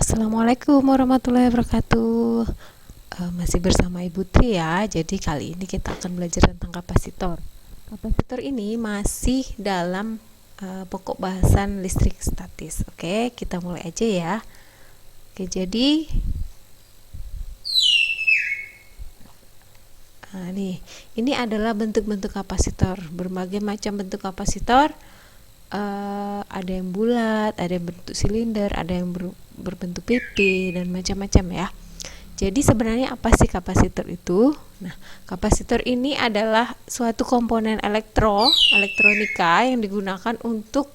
Assalamualaikum warahmatullahi wabarakatuh. Masih bersama Ibu Tri ya. Jadi kali ini kita akan belajar tentang kapasitor. Kapasitor ini masih dalam pokok bahasan listrik statis. Oke, kita mulai aja ya. Oke, jadi ini adalah bentuk-bentuk kapasitor. Berbagai macam bentuk kapasitor. Ada yang bulat, ada yang berbentuk silinder, ada yang berbentuk pipi dan macam-macam ya. Jadi sebenarnya apa sih kapasitor itu? Nah, kapasitor ini adalah suatu komponen elektronika yang digunakan untuk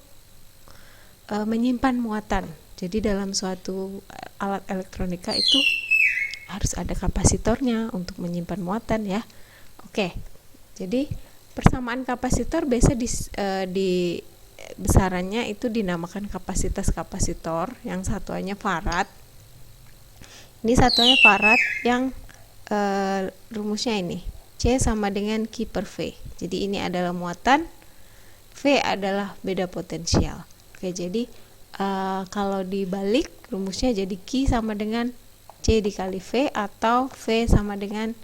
menyimpan muatan. Jadi dalam suatu alat elektronika itu harus ada kapasitornya untuk menyimpan muatan ya. Oke. Jadi persamaan kapasitor biasa di besarannya itu dinamakan kapasitas kapasitor, yang satuannya farad. Ini satuannya farad yang rumusnya ini C sama dengan Q per V. Jadi ini adalah muatan, V adalah beda potensial. Oke, jadi kalau dibalik rumusnya jadi Q sama dengan C dikali V atau V sama dengan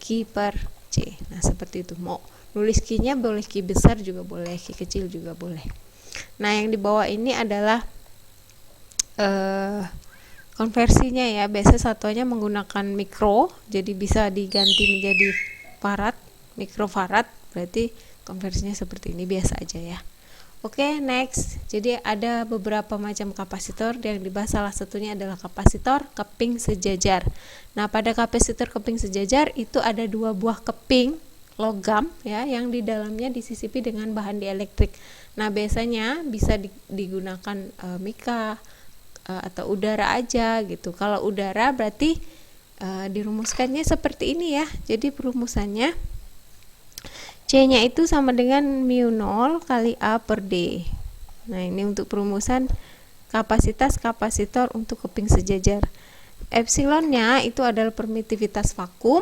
Q per C. Nah seperti itu. Mau nulis Q-nya boleh Q besar juga boleh, Q kecil juga boleh. Nah yang di bawah ini adalah konversinya ya. Biasa satuannya menggunakan mikro, jadi bisa diganti menjadi farad, mikrofarad, berarti konversinya seperti ini, biasa aja ya. Oke, next. Jadi ada beberapa macam kapasitor yang dibahas, salah satunya adalah kapasitor keping sejajar. Nah pada kapasitor keping sejajar itu ada dua buah keping logam ya, yang di dalamnya disisipi dengan bahan dielektrik. Nah biasanya bisa digunakan mika atau udara aja gitu. Kalau udara berarti dirumuskannya seperti ini ya. Jadi perumusannya C-nya itu sama dengan mu 0 kali A per D. Nah ini untuk perumusan kapasitas kapasitor untuk keping sejajar. Epsilonnya itu adalah permitivitas vakum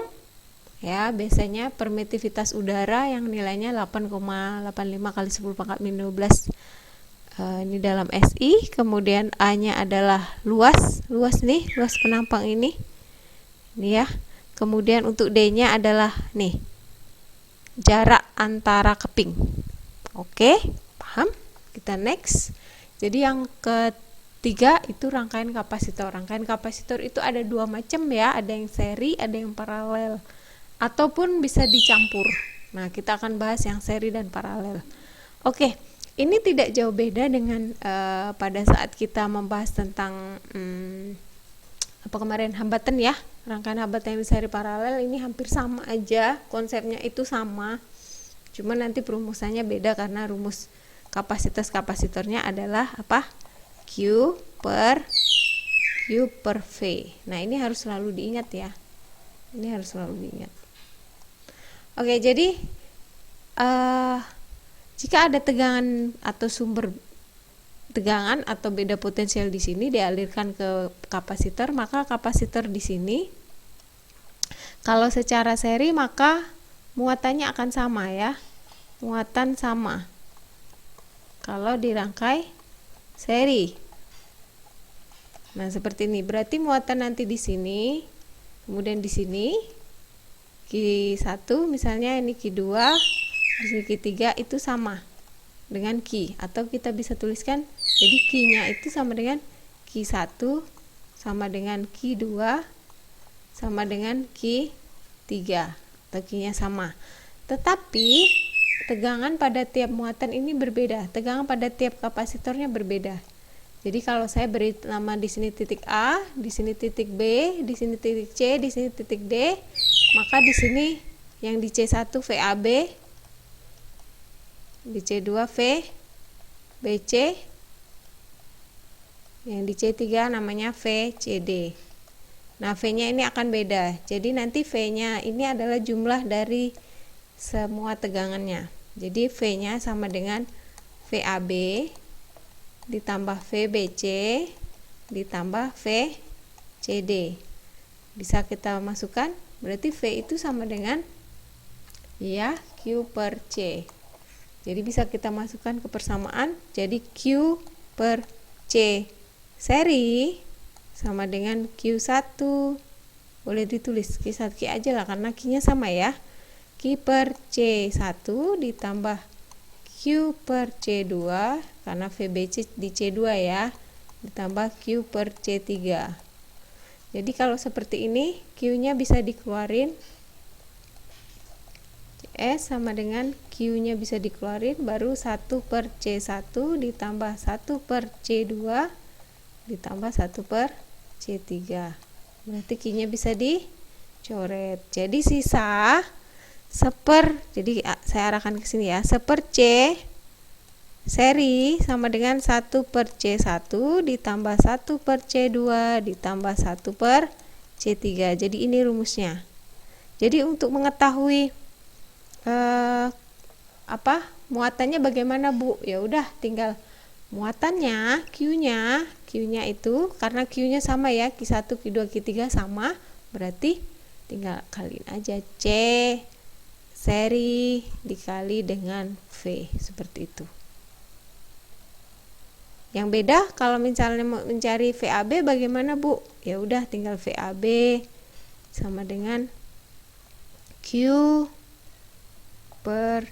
ya, biasanya permitivitas udara yang nilainya 8,85 kali 10 pangkat minus 12. Ini dalam SI. Kemudian A-nya adalah luas nih, luas penampang ini ya. Kemudian untuk D-nya adalah nih, jarak antara keping. Oke, paham? Kita next. Jadi yang ketiga itu rangkaian kapasitor. Rangkaian kapasitor itu ada dua macam ya, ada yang seri, ada yang paralel, ataupun bisa dicampur. Nah kita akan bahas yang seri dan paralel. Oke, ini tidak jauh beda dengan pada saat kita membahas tentang apa kemarin, hambatan ya. Rangkaian hambatan yang seri paralel ini hampir sama aja, konsepnya itu sama, cuma nanti perumusannya beda karena rumus kapasitas kapasitornya adalah apa? Q per V. Nah ini harus selalu diingat ya, ini harus selalu diingat. Oke, jadi jika ada tegangan atau sumber tegangan atau beda potensial di sini dialirkan ke kapasitor, maka kapasitor di sini kalau secara seri maka muatannya akan sama ya, muatan sama kalau dirangkai seri. Nah seperti ini, berarti muatan nanti di sini, kemudian di sini Q1 misalnya, ini Q2, di sini Q3 itu sama dengan Q, atau kita bisa tuliskan jadi Q-nya itu sama dengan Q1 sama dengan Q2 sama dengan Q3, atau Q-nya sama. Tetapi tegangan pada tiap muatan ini berbeda, tegangan pada tiap kapasitornya berbeda. Jadi kalau saya beri nama di sini titik A, di sini titik B, di sini titik C, di sini titik D, maka di sini yang di C1 VAB, di C2 VBC, yang di C3 namanya VCD. Nah V-nya ini akan beda. Jadi nanti V-nya ini adalah jumlah dari semua tegangannya. Jadi V-nya sama dengan VAB ditambah VBC ditambah VCD. Bisa kita masukkan, berarti V itu sama dengan ya Q per C. Jadi bisa kita masukkan ke persamaan, jadi Q per C seri sama dengan Q1. Boleh ditulis Q1 Q aja lah karena Q-nya sama ya. Q per C1 ditambah Q per C2 karena VBC di C2 ya, ditambah Q per C3. Jadi kalau seperti ini Q-nya bisa dikeluarin, CS sama dengan Q-nya bisa dikeluarin, baru 1 per C1 ditambah 1 per C2 ditambah 1 per C3. Berarti Q-nya bisa dicoret. Jadi sisa jadi saya arahkan ke sini ya, seper C seri sama dengan 1 per C1 ditambah 1 per C2 ditambah 1 per C3. Jadi ini rumusnya. Jadi untuk mengetahui muatannya bagaimana Bu? Ya udah tinggal muatannya Q-nya itu karena Q-nya sama ya, Q1, Q2, Q3 sama, berarti tinggal kaliin aja C seri dikali dengan V, seperti itu. Yang beda kalau misalnya mau mencari VAB bagaimana Bu? Ya udah tinggal VAB sama dengan Q per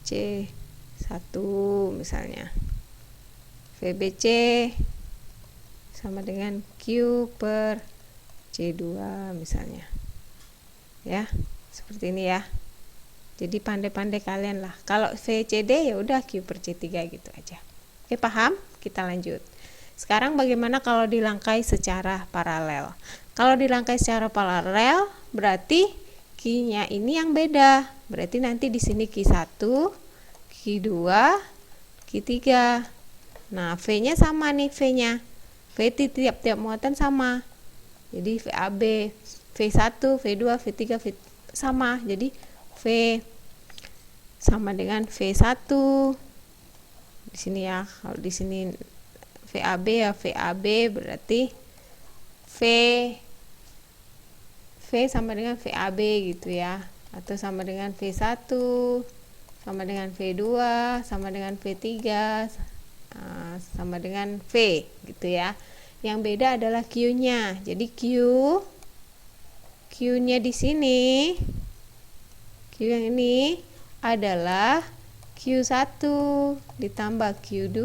C1 misalnya. VBC sama dengan Q per C2 misalnya. Ya, seperti ini ya. Jadi pandai-pandai kalian lah. Kalau VCD ya udah Q per C3 gitu aja. Oke, paham? Kita lanjut. Sekarang bagaimana kalau dirangkai secara paralel? Kalau dirangkai secara paralel berarti Q-nya ini yang beda. Berarti nanti di sini Q1, Q2, Q3. Nah, V-nya sama nih, V-nya. V tiap-tiap muatan sama. Jadi VAB, V1, V2, V3, V sama. Jadi V sama dengan V1 di sini ya. Kalau di sini VAB ya VAB berarti V sama dengan VAB gitu ya, atau sama dengan V1 sama dengan V2 sama dengan V3 sama dengan V gitu ya. Yang beda adalah Q-nya. Jadi Q-nya di sini, Q yang ini adalah Q1 ditambah Q2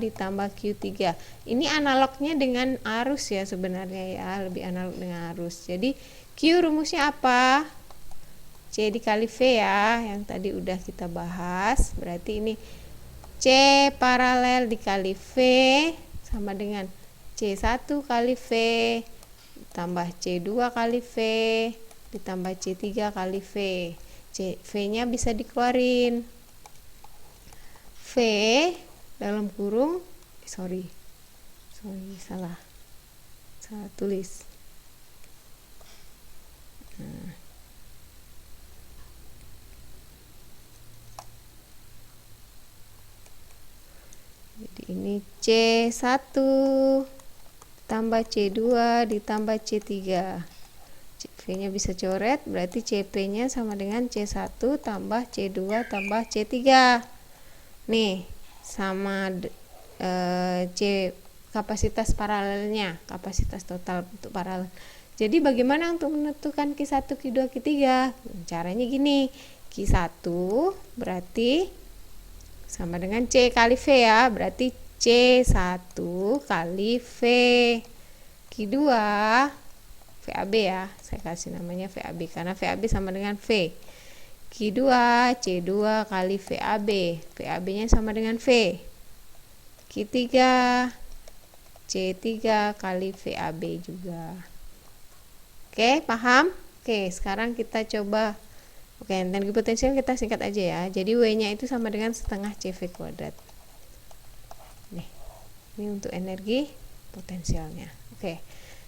ditambah Q3. Ini analognya dengan arus ya sebenarnya ya, lebih analog dengan arus. Jadi Q rumusnya apa? C dikali V ya, yang tadi udah kita bahas. Berarti ini C paralel dikali V sama dengan C1 kali V tambah C2 kali V ditambah C3 kali V. V-nya bisa dikeluarin. V dalam kurung salah tulis. Nah. Jadi ini C1 tambah C2 ditambah C3. V-nya bisa coret, berarti CP-nya sama dengan C1 tambah C2 tambah C3. Nih, sama C kapasitas paralelnya, kapasitas total untuk paralel. Jadi bagaimana untuk menentukan Q1, Q2, Q3? Caranya gini, Q1 berarti sama dengan C kali V ya, berarti C1 kali V. Q2 VAB ya, saya kasih namanya VAB karena VAB sama dengan V. Q2 C2 kali VAB, VAB nya sama dengan V. Q3 C3 kali VAB juga. Oke, paham? Oke, sekarang kita coba. Oke, energi potensial kita singkat aja ya. Jadi W nya itu sama dengan setengah CV kuadrat. Nih, ini untuk energi potensialnya. Oke.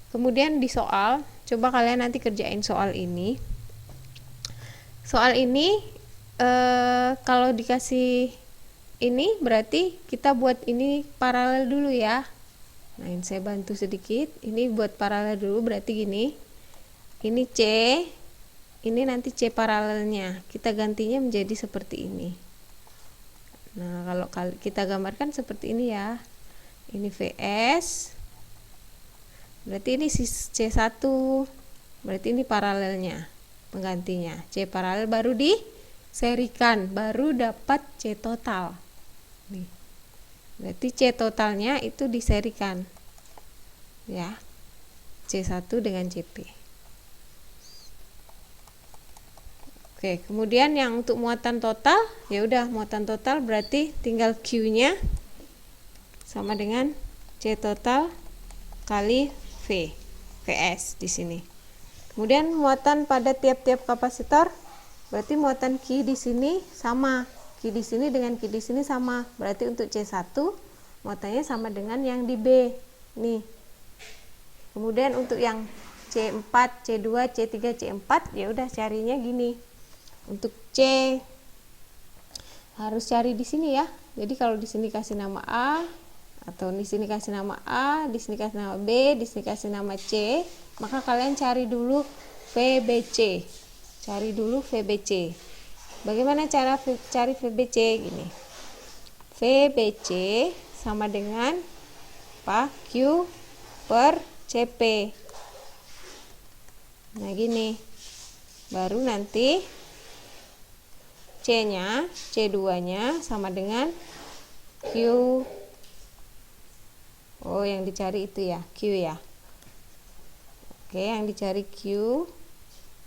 Kemudian di soal, coba kalian nanti kerjain soal ini. Soal ini kalau dikasih ini berarti kita buat ini paralel dulu ya. Nah, ini saya bantu sedikit. Ini buat paralel dulu, berarti gini. Ini C, ini nanti C paralelnya. Kita gantinya menjadi seperti ini. Nah, kalau kita gambarkan seperti ini ya. Ini VS. berarti ini C1, berarti ini paralelnya, penggantinya. C paralel baru diserikan, baru dapat C total. Nih. Berarti C totalnya itu diserikan. Ya. C1 dengan CP. Oke, kemudian yang untuk muatan total, ya udah muatan total berarti tinggal Q-nya sama dengan C total kali Vs di sini. Kemudian muatan pada tiap-tiap kapasitor, berarti muatan Q di sini sama, Q di sini dengan Q di sini sama. Berarti untuk C1 muatannya sama dengan yang di B. Nih. Kemudian untuk yang C4, C2, C3, C4 ya udah carinya gini. Untuk C harus cari di sini ya. Jadi kalau di sini kasih nama A atau di sini kasih nama A, di sini kasih nama B, di sini kasih nama C, maka kalian cari dulu VBC. Cari dulu VBC. Bagaimana cara cari VBC gini? VBC sama dengan apa? Q per CP. Nah gini, baru nanti C-nya, C2-nya sama dengan Q. Oh, yang dicari itu ya, Q ya. Oke, yang dicari Q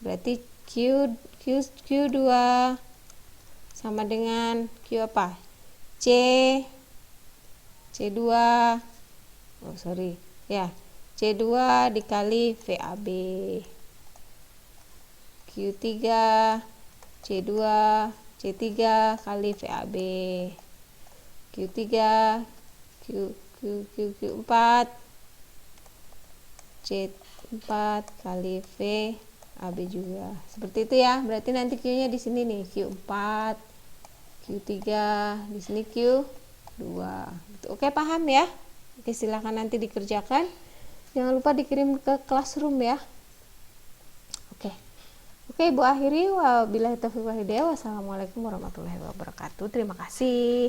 berarti Q2 sama dengan Q apa? C2. Oh, sorry. Ya. C2 dikali VAB. Q3 C2 C3 kali VAB. Q3 Q4 C4 kali VAB juga. Seperti itu ya. Berarti nanti Q-nya di sini nih, Q4, Q3, di sini Q2. Oke, paham ya? Oke, silakan nanti dikerjakan. Jangan lupa dikirim ke classroom ya. Oke, Ibu akhiri. Wabillahi taufiq wal hidayah. Wassalamualaikum warahmatullahi wabarakatuh. Terima kasih.